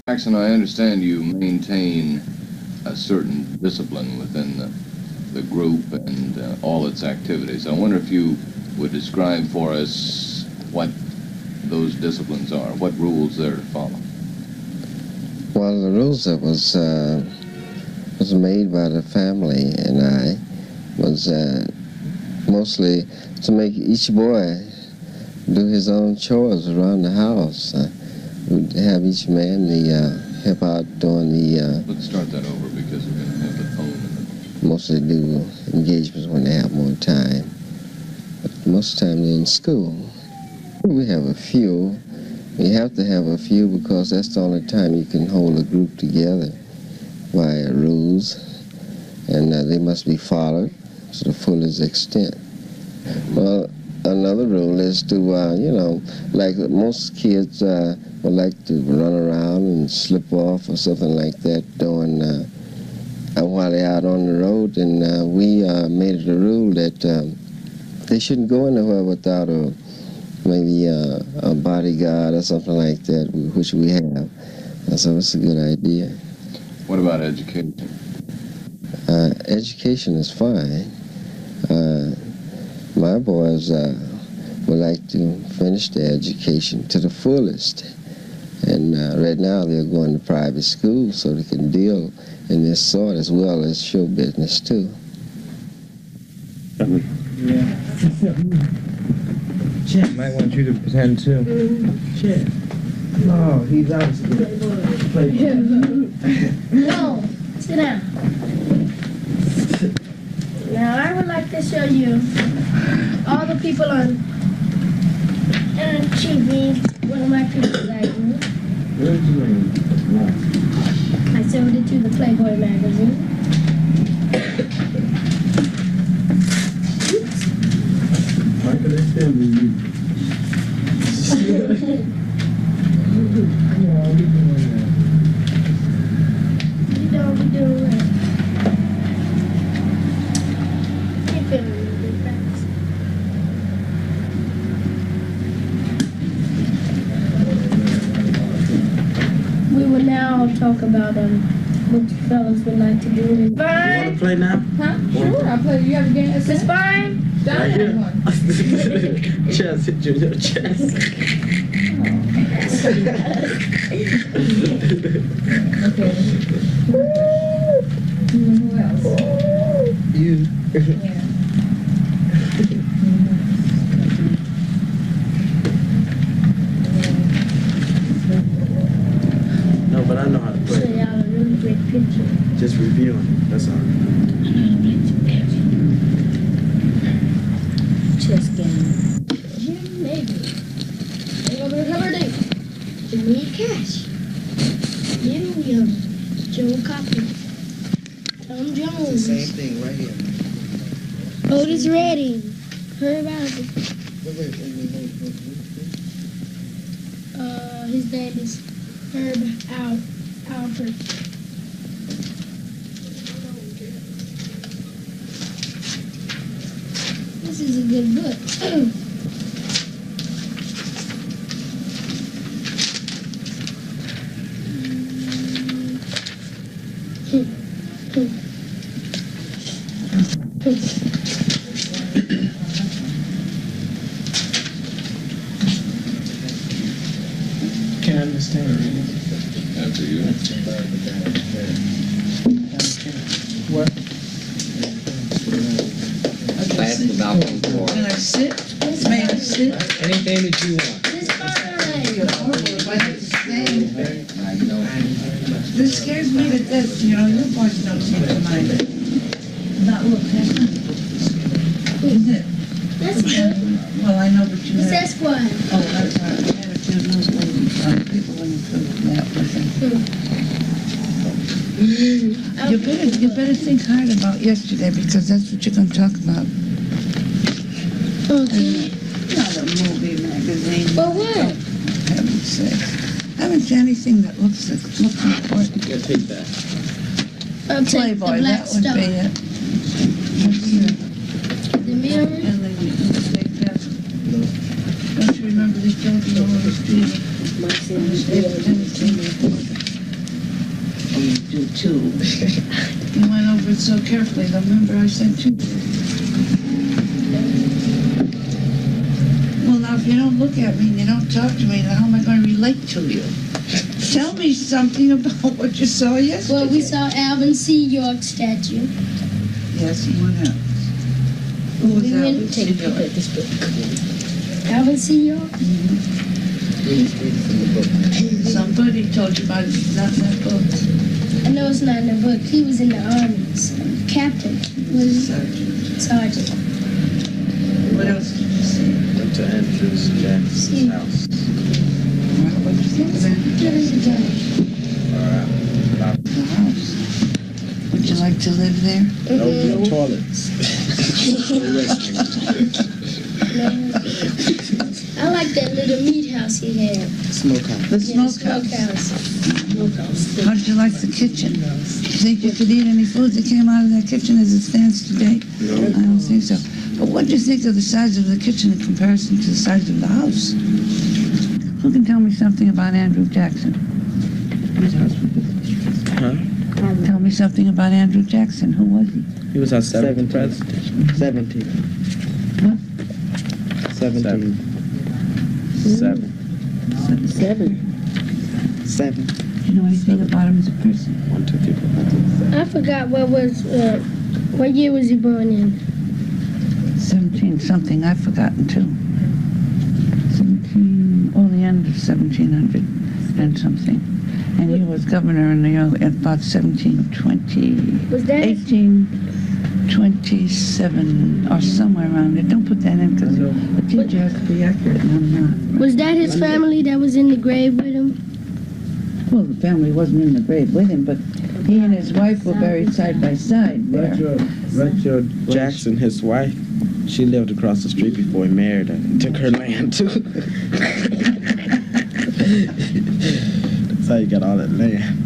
Jackson, I understand you maintain a certain discipline within the group and all its activities. I wonder if you would describe for us what those disciplines are, what rules they're to follow. Well, the rules that was made by the family and I was mostly to make each boy do his own chores around the house. We'd have each man help out doing the... Let's start that over because we're going to have the phone. Mostly do engagements when they have more time. But most of the time they're in school. We have a few. You have to have a few because that's the only time you can hold a group together by rules. And they must be followed to the fullest extent. Well, another rule is to, like most kids would like to run around and slip off or something like that during, while they're out on the road. And we made it a rule that they shouldn't go anywhere without maybe a bodyguard or something like that, which we have. So it's a good idea. What about education? Education is fine. My boys would like to finish their education to the fullest. And right now they're going to private school so they can deal in this sort as well as show business too. Yeah. Chet might want you to pretend too. Chet. No, he's obviously No, sit down. Now I would like to show you all the people on TV. One of my pictures I do. I showed it to the Playboy magazine. Why could I tell you? You don't do it. Keep it really fast. We will now talk about what you fellas would like to do. You want to play now? Huh? Sure, I'll play. You have a game? It's fine. Right here. Chest, hit you in your chest. Okay. Who else? You. Yeah. No, but I know how to Show play. y'all a really great picture. Just reviewing. That's all. Chess game. Jim Navy. They go to cover date. You need cash. Jim Young. Joe Coffey. Tom Jones. Same thing right here. Otis Redding. Herb Alpert. His name is Herb Alpert. This is a good book. Can't understand. After you. What? Pass the balcony door. Can I sit? May I sit? Anything that you want. This fine. This scares me to death. You know, your voice don't seem to mind it. Not look, is it? That's good. Well, I know, but you It's have... Esquire. Oh, that's right. I had a few newspapers, people in the food map with them. You better think hard about yesterday because that's what you're going to talk about. Okay. Not a movie magazine. But what? For heaven's sake. I haven't seen anything that looks important. Yeah, take that. I'll take the Playboy, Black that would Star. be it. The Mirror. And the State Capitol. Don't you remember the children on the street? Oh, you do too. You went over it so carefully. Remember I said two. Well, now if you don't look at me and you don't talk to me, then how am I going to relate to you? Tell me something about what you saw yesterday. Well, we saw Alvin C. York statue. Yes, and what else? Who was We that? went to take a look at this book. Alvin C. York? Somebody told you about it. It's not in that book. I know it's not in the book. He was in the army. Captain. Was Sergeant. What else did you see? Went to Andrew Jackson's house. What did you think of that? The house. Would you like to live there? No toilets. I like that little meat house he had. Smokehouse. The Yeah, smokehouse. smokehouse. How did you like the kitchen? Do you think you could eat any food that came out of that kitchen as it stands today? No. I don't think so. But what do you think of the size of the kitchen in comparison to the size of the house? Who can tell me something about Andrew Jackson? Huh? Tell me something about Andrew Jackson. Who was he? He was our 7th president. 17. What? 17. 7. 7. Do you know anything about him as a person? 1, 2, 3, 4, 5, 6, 7. I forgot what year was he born in? 17 something. I've forgotten too. 17, oh, the end of 1700 and something. And he was governor in New York at about 1720. Was that 1827 or somewhere around there. Don't put that in because the teacher has to be accurate and I'm not. Was that his family that was in the grave with him? Well, the family wasn't in the grave with him, but he and his wife were buried side by side there. Rachel Jackson, his wife, she lived across the street before he married her. He took her land too. That's how you got all that land.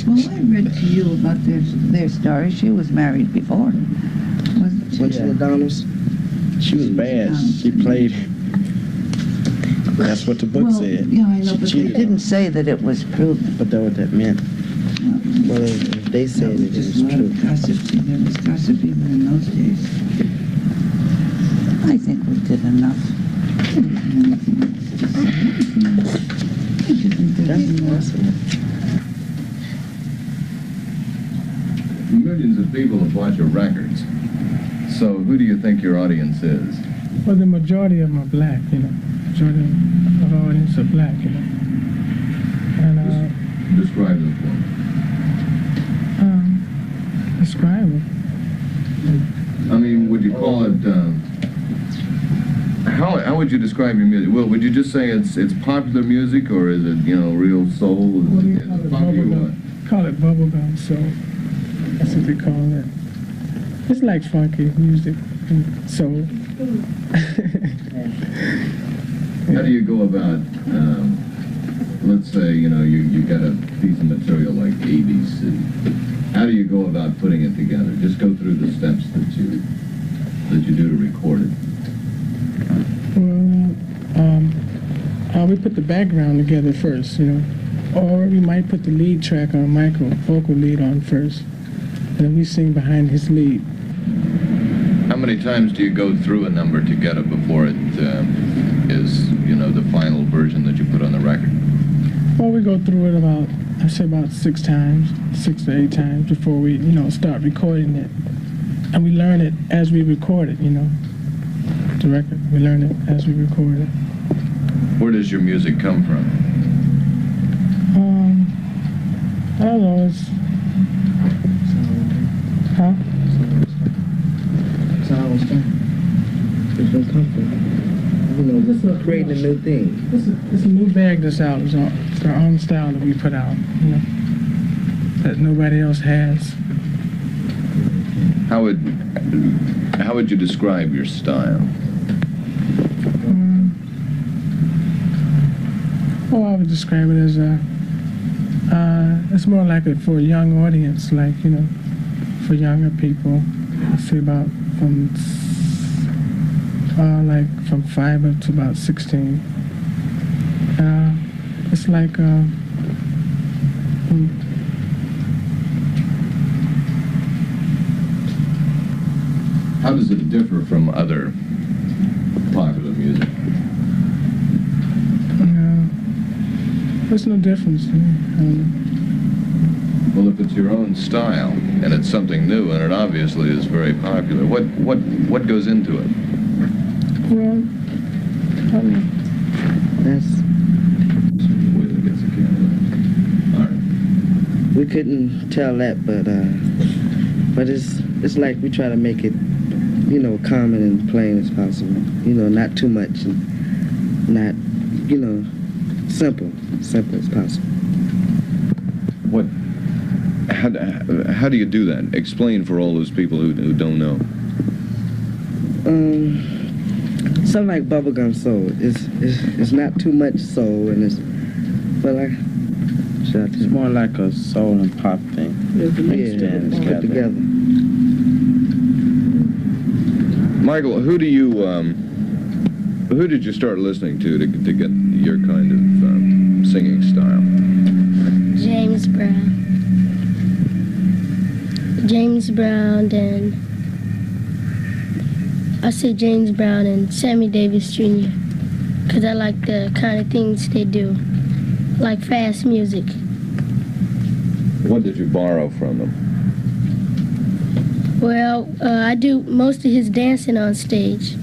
Well, I read to you about their story. She was married before. Wasn't she? Went to the Donalds. She was bad. She played. That's what the book Well, said. yeah, I know, She but they cheated. didn't say that it was proven. But that's what that meant. Well, if they said it, it Just was a lot true. of gossip. There was gossip even in those days. I think we did enough. Millions of people have watched your records. So who do you think your audience is? Well, the majority of them are black, you know. Majority of the audience are black, you know. And, Describe them for me. describe them. I mean, would you call it, how would you describe your music? Well, would you just say it's popular music, or is it, you know, real soul? What do you Is call it it? funky or what? Call it bubblegum, so that's what they call it. It's like funky music and soul. How do you go about, let's say, you know, you got a piece of material like ABC. How do you go about putting it together? Just go through the steps that you do to record it. Well, we put the background together first, you know. Or we might put the lead track on, vocal lead on first. And then we sing behind his lead. How many times do you go through a number to get it before it is, you know, the final version that you put on the record? Well, we go through it about 6 times, 6 to 8 times before we, you know, start recording it. And we learn it as we record it, you know. The record, we learn it as we record it. Where does your music come from? I don't know, it's... Huh? That's how I was thinking. It's gonna come from, you know, creating a new thing. It's a new bag that's out. It's our own style that we put out, you know, that nobody else has. How would you describe your style? Oh, I would describe it as it's more like it for a young audience, like, you know, for younger people. Let's say about from 5 up to about 16. It's like How does it differ from other popular music? No, there's no difference to me. I don't know. Well, if it's your own style and it's something new and it obviously is very popular, what goes into it? Well, I don't know. That's, Wait till it gets a camera. All right. we couldn't tell that, but it's like we try to make it, you know, common and plain as possible. You know, not too much, and not, you know, simple as possible. How do you do that? Explain for all those people who don't know. Something like bubblegum soul. It's not too much soul, and it's, but like, it's more like a soul and pop thing. Yeah, it's put together. Michael, who did you start listening to get your kind of singing style? James Brown. James Brown and I say James Brown and Sammy Davis Jr. because I like the kind of things they do, like fast music. What did you borrow from them? Well, I do most of his dancing on stage,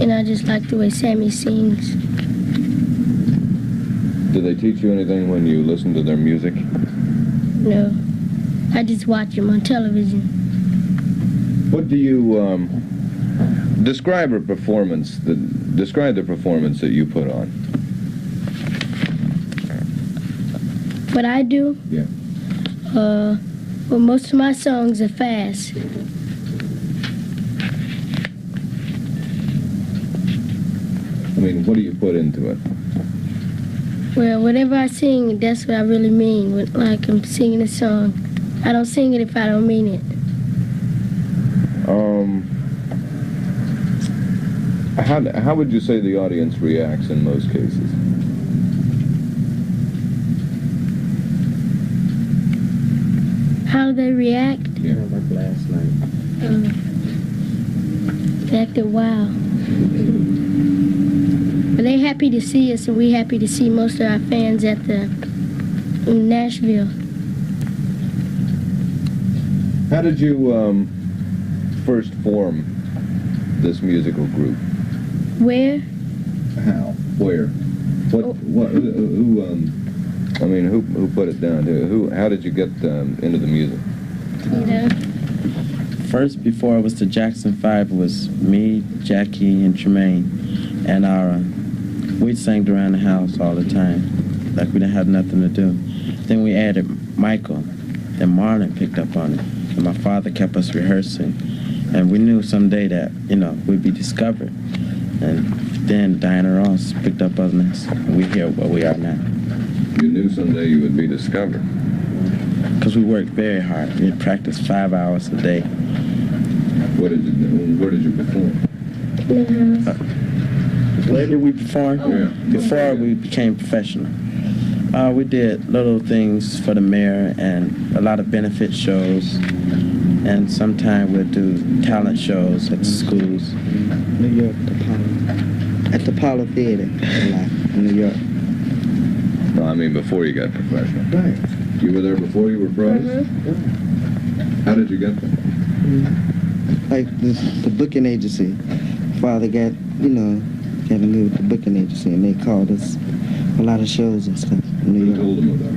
and I just like the way Sammy sings. Did they teach you anything when you listened to their music? No, I just watch him on television. What do you describe the performance that you put on? What I do? Yeah. Well, most of my songs are fast. I mean, what do you put into it? Well, whatever I sing, that's what I really mean. Like I'm singing a song. I don't sing it if I don't mean it. How would you say the audience reacts in most cases? How do they react? Yeah. Like last night. They acted wild. But they happy to see us, and we happy to see most of our fans in Nashville. How did you first form this musical group? Where? How? Where? What? Who put it down? How did you get into the music? You know? First, before it was the Jackson 5, it was me, Jackie, and Tremaine, and we sang around the house all the time, like we didn't have nothing to do. Then we added Michael, and Marlon picked up on it, and my father kept us rehearsing, and we knew someday that, you know, we'd be discovered. And then Diana Ross picked up on us, and we're here where we are now. You knew someday you would be discovered. Because we worked very hard. We had practiced 5 hours a day. Where did you perform? Where did we perform? Yeah. Before we became professional. We did little things for the mayor and a lot of benefit shows. And sometimes we'll do talent shows at the schools. New York, at the Apollo Theater, a lot in New York. No, I mean before you got professional. Right. You were there before you were pros? How did you get there? Like the booking agency. Father got to me with the booking agency, and they called us a lot of shows and stuff in New York. Who told them about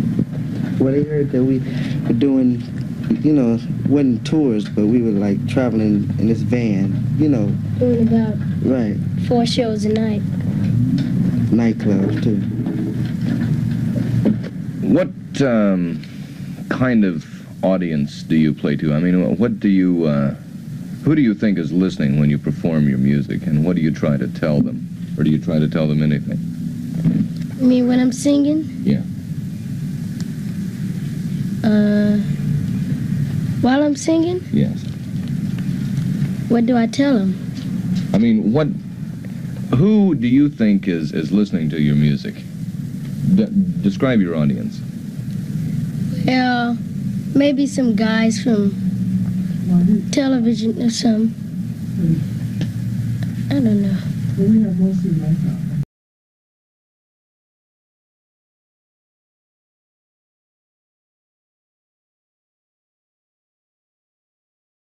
it? Well, they heard that we were doing, wasn't tours, but we were like traveling in this van, Doing about Right. 4 shows a night. Nightclubs, too. What kind of audience do you play to? I mean, who do you think is listening when you perform your music, and what do you try to tell them? Or do you try to tell them anything? You mean when I'm singing? Yeah. While I'm singing? Yes. What do I tell them? I mean, who do you think is listening to your music? Describe your audience. Well, maybe some guys from television or some. I don't know. We have mostly like